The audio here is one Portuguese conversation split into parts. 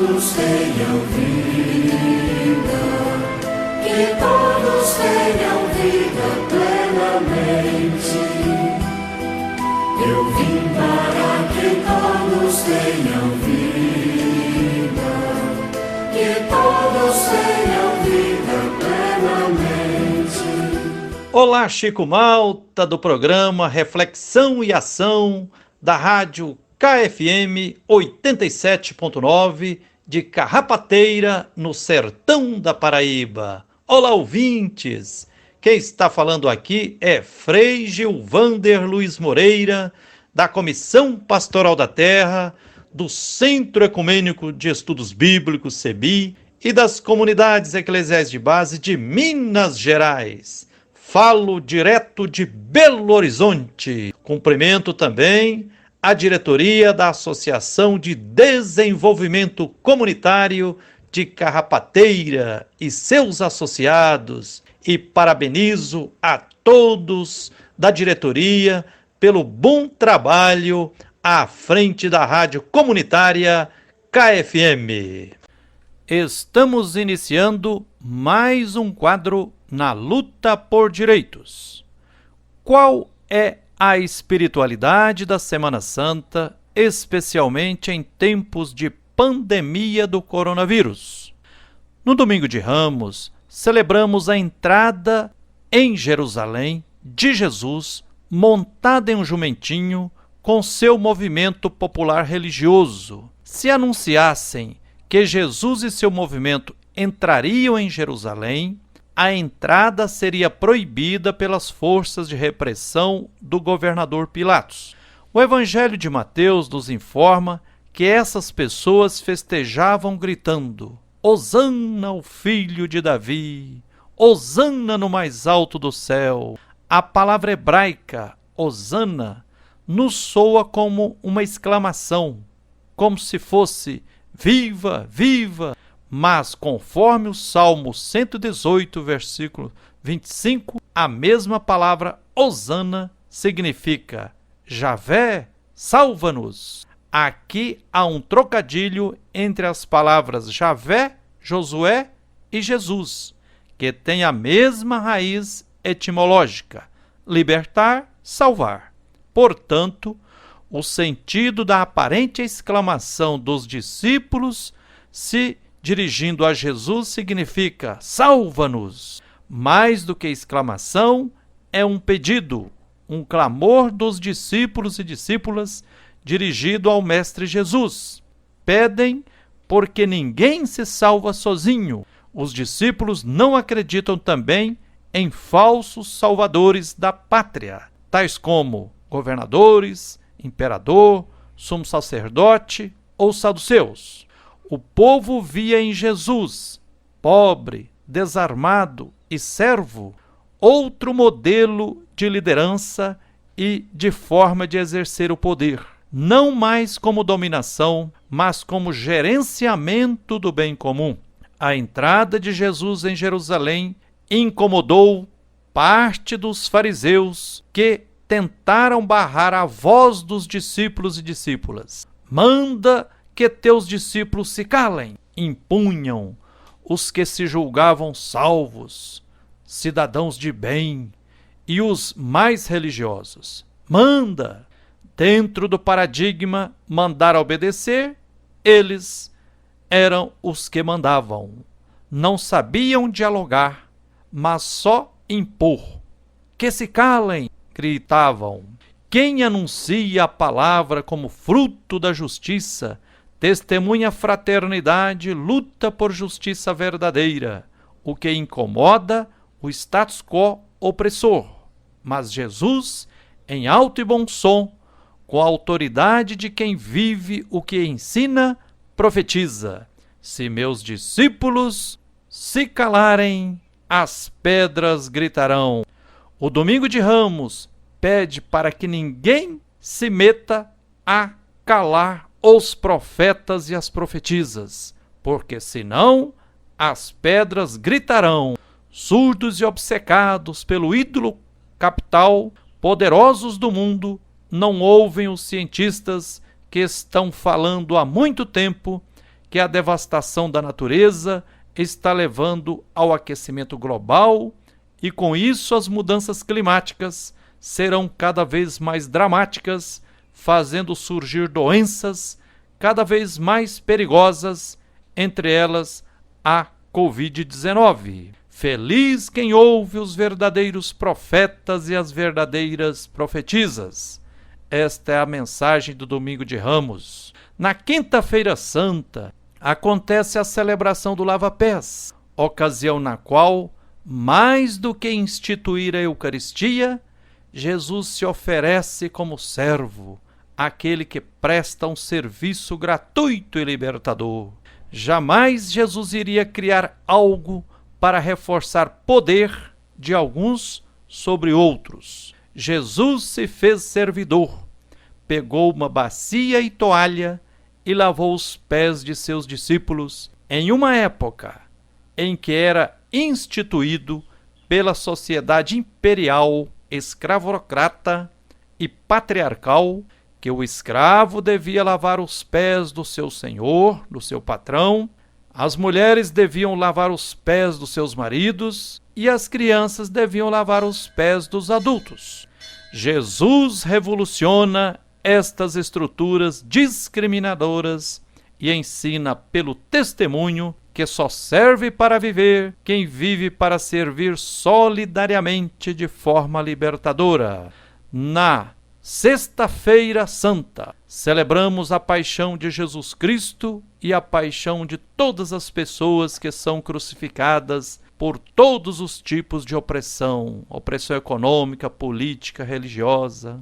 todos tenham vida, que todos tenham vida plenamente. Eu vim para que todos tenham vida, que todos tenham vida plenamente. Olá, Chico Malta, do programa Reflexão e Ação, da rádio KFM 87.9, de Carrapateira, no sertão da Paraíba. Olá, ouvintes! Quem está falando aqui é Frei Gilvander Luiz Moreira, da Comissão Pastoral da Terra, do Centro Ecumênico de Estudos Bíblicos, CEBI, e das Comunidades Eclesiais de Base de Minas Gerais. Falo direto de Belo Horizonte. Cumprimento também a diretoria da Associação de Desenvolvimento Comunitário de Carrapateira e seus associados, e parabenizo a todos da diretoria pelo bom trabalho à frente da rádio comunitária KFM. Estamos iniciando mais um quadro na luta por direitos. Qual é a espiritualidade da Semana Santa, especialmente em tempos de pandemia do coronavírus? No domingo de Ramos, celebramos a entrada em Jerusalém de Jesus, montado em um jumentinho, com seu movimento popular religioso. Se anunciassem que Jesus e seu movimento entrariam em Jerusalém, a entrada seria proibida pelas forças de repressão do governador Pilatos. O Evangelho de Mateus nos informa que essas pessoas festejavam gritando: Hosana, o filho de Davi! Hosana no mais alto do céu! A palavra hebraica, Hosana, nos soa como uma exclamação, como se fosse viva, viva! Mas, conforme o Salmo 118, versículo 25, a mesma palavra Hosana significa Javé, salva-nos. Aqui há um trocadilho entre as palavras Javé, Josué e Jesus, que tem a mesma raiz etimológica, libertar, salvar. Portanto, o sentido da aparente exclamação dos discípulos se dirigindo a Jesus significa salva-nos. Mais do que exclamação, é um pedido, um clamor dos discípulos e discípulas dirigido ao Mestre Jesus. Pedem porque ninguém se salva sozinho. Os discípulos não acreditam também em falsos salvadores da pátria, tais como governadores, imperador, sumo sacerdote ou saduceus. O povo via em Jesus, pobre, desarmado e servo, outro modelo de liderança e de forma de exercer o poder, não mais como dominação, mas como gerenciamento do bem comum. A entrada de Jesus em Jerusalém incomodou parte dos fariseus que tentaram barrar a voz dos discípulos e discípulas. Manda que teus discípulos se calem, impunham os que se julgavam salvos, cidadãos de bem, e os mais religiosos. Manda! Dentro do paradigma mandar obedecer, eles eram os que mandavam. Não sabiam dialogar, mas só impor. Que se calem! Gritavam. Quem anuncia a palavra como fruto da justiça, testemunha fraternidade, luta por justiça verdadeira, o que incomoda o status quo opressor. Mas Jesus, em alto e bom som, com a autoridade de quem vive o que ensina, profetiza: se meus discípulos se calarem, as pedras gritarão. O domingo de Ramos pede para que ninguém se meta a calar os profetas e as profetisas, porque senão as pedras gritarão. Surdos e obcecados pelo ídolo capital, poderosos do mundo, não ouvem os cientistas que estão falando há muito tempo que a devastação da natureza está levando ao aquecimento global e, com isso, as mudanças climáticas serão cada vez mais dramáticas, fazendo surgir doenças cada vez mais perigosas, entre elas a Covid-19. Feliz quem ouve os verdadeiros profetas e as verdadeiras profetisas. Esta é a mensagem do Domingo de Ramos. Na Quinta-feira Santa, acontece a celebração do Lava-Pés, ocasião na qual, mais do que instituir a Eucaristia, Jesus se oferece como servo, aquele que presta um serviço gratuito e libertador. Jamais Jesus iria criar algo para reforçar poder de alguns sobre outros. Jesus se fez servidor, pegou uma bacia e toalha e lavou os pés de seus discípulos em uma época em que era instituído pela sociedade imperial, escravocrata e patriarcal, que o escravo devia lavar os pés do seu senhor, do seu patrão, as mulheres deviam lavar os pés dos seus maridos e as crianças deviam lavar os pés dos adultos. Jesus revoluciona estas estruturas discriminadoras e ensina pelo testemunho que só serve para viver quem vive para servir solidariamente de forma libertadora. Na Sexta-feira Santa, celebramos a paixão de Jesus Cristo e a paixão de todas as pessoas que são crucificadas por todos os tipos de opressão econômica, política, religiosa.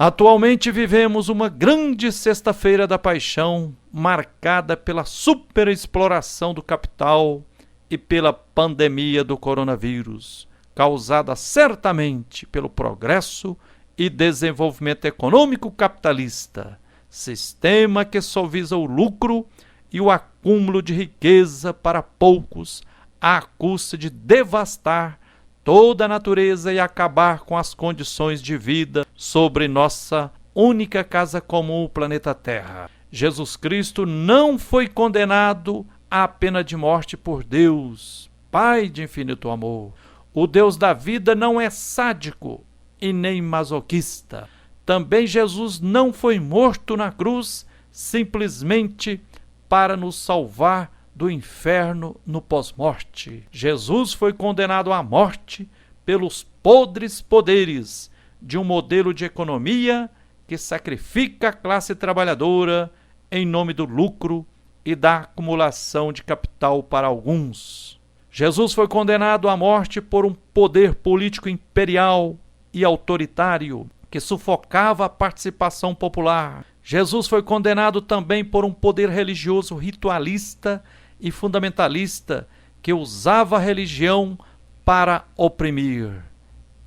Atualmente vivemos uma grande Sexta-feira da Paixão, marcada pela superexploração do capital e pela pandemia do coronavírus, causada certamente pelo progresso e desenvolvimento econômico capitalista, sistema que só visa o lucro e o acúmulo de riqueza para poucos, à custa de devastar toda a natureza e acabar com as condições de vida sobre nossa única casa comum, o planeta Terra. Jesus Cristo não foi condenado à pena de morte por Deus, Pai de infinito amor. O Deus da vida não é sádico e nem masoquista. Também Jesus não foi morto na cruz simplesmente para nos salvar do inferno no pós-morte. Jesus foi condenado à morte pelos podres poderes de um modelo de economia que sacrifica a classe trabalhadora em nome do lucro e da acumulação de capital para alguns. Jesus foi condenado à morte por um poder político imperial e autoritário que sufocava a participação popular. Jesus foi condenado também por um poder religioso ritualista e fundamentalista que usava a religião para oprimir.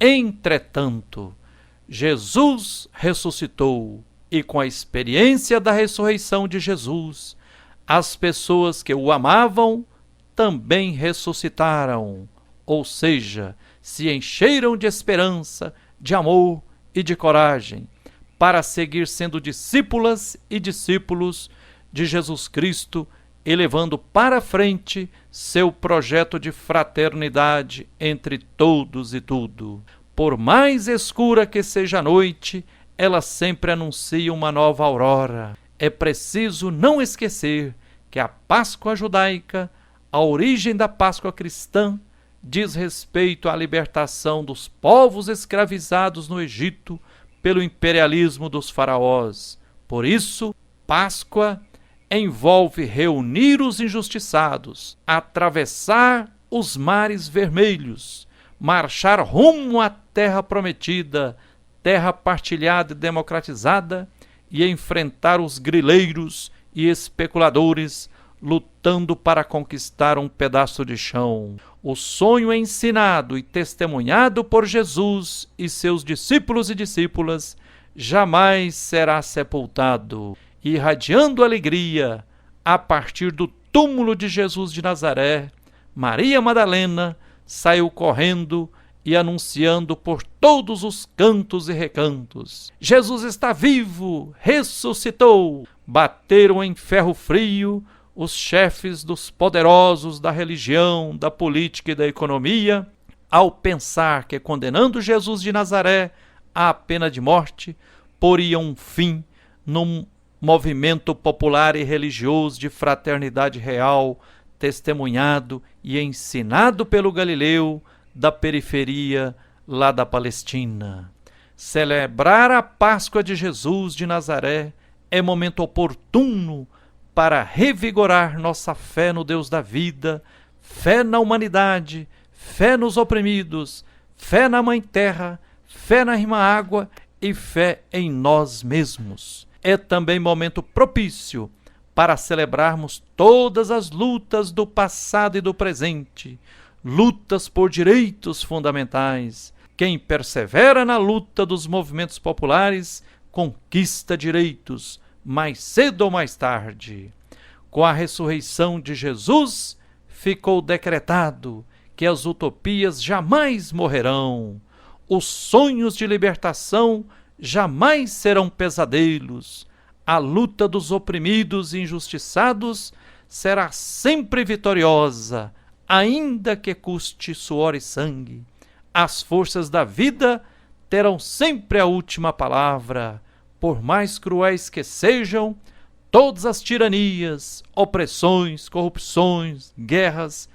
Entretanto, Jesus ressuscitou e, com a experiência da ressurreição de Jesus, as pessoas que o amavam também ressuscitaram, ou seja, se encheram de esperança, de amor e de coragem para seguir sendo discípulas e discípulos de Jesus Cristo, elevando para frente seu projeto de fraternidade entre todos e tudo. Por mais escura que seja a noite, ela sempre anuncia uma nova aurora. É preciso não esquecer que a Páscoa judaica, a origem da Páscoa cristã, diz respeito à libertação dos povos escravizados no Egito pelo imperialismo dos faraós. Por isso, Páscoa envolve reunir os injustiçados, atravessar os mares vermelhos, marchar rumo à terra prometida, terra partilhada e democratizada, e enfrentar os grileiros e especuladores lutando para conquistar um pedaço de chão. O sonho ensinado e testemunhado por Jesus e seus discípulos e discípulas jamais será sepultado, irradiando alegria a partir do túmulo de Jesus de Nazaré. Maria Madalena saiu correndo e anunciando por todos os cantos e recantos: Jesus está vivo, ressuscitou! Bateram em ferro frio os chefes dos poderosos da religião, da política e da economia, ao pensar que, condenando Jesus de Nazaré à pena de morte, poriam um fim num movimento popular e religioso de fraternidade real, testemunhado e ensinado pelo Galileu da periferia lá da Palestina. Celebrar a Páscoa de Jesus de Nazaré é momento oportuno para revigorar nossa fé no Deus da vida, fé na humanidade, fé nos oprimidos, fé na Mãe Terra, fé na Irmã Água e fé em nós mesmos. É também momento propício para celebrarmos todas as lutas do passado e do presente, lutas por direitos fundamentais. Quem persevera na luta dos movimentos populares conquista direitos, mais cedo ou mais tarde. Com a ressurreição de Jesus, ficou decretado que as utopias jamais morrerão, os sonhos de libertação jamais serão pesadelos, a luta dos oprimidos e injustiçados será sempre vitoriosa, ainda que custe suor e sangue. As forças da vida terão sempre a última palavra, por mais cruéis que sejam, todas as tiranias, opressões, corrupções, guerras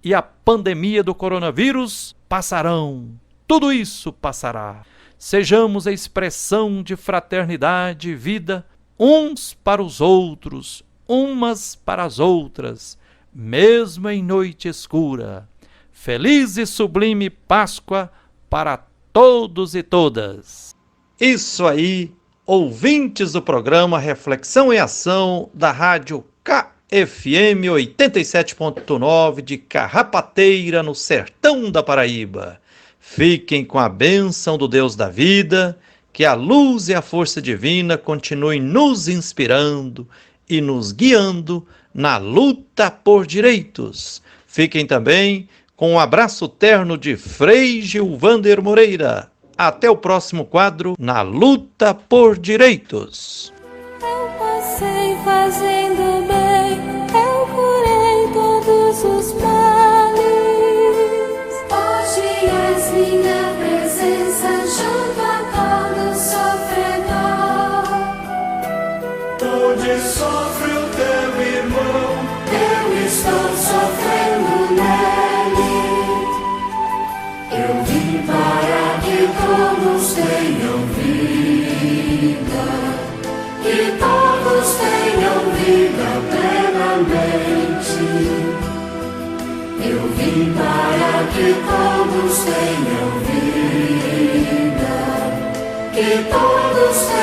e a pandemia do coronavírus passarão. Tudo isso passará. Sejamos a expressão de fraternidade e vida, uns para os outros, umas para as outras, mesmo em noite escura. Feliz e sublime Páscoa para todos e todas. Isso aí, ouvintes do programa Reflexão e Ação da Rádio KFM 87.9 de Carrapateira, no sertão da Paraíba. Fiquem com a bênção do Deus da vida, que a luz e a força divina continuem nos inspirando e nos guiando na luta por direitos. Fiquem também com um abraço terno de Frei Gilvander Moreira. Até o próximo quadro, Na Luta por Direitos. Eu passei fazendo bem, eu curei todos os males. Hoje és minha presença junto a todo sofredor. Onde sofre o teu irmão, eu estou sofrendo nele. Eu vim para que todos tenham vida, que todos tenham vida plenamente. Eu vim para que todos tenham vida, que todos tenham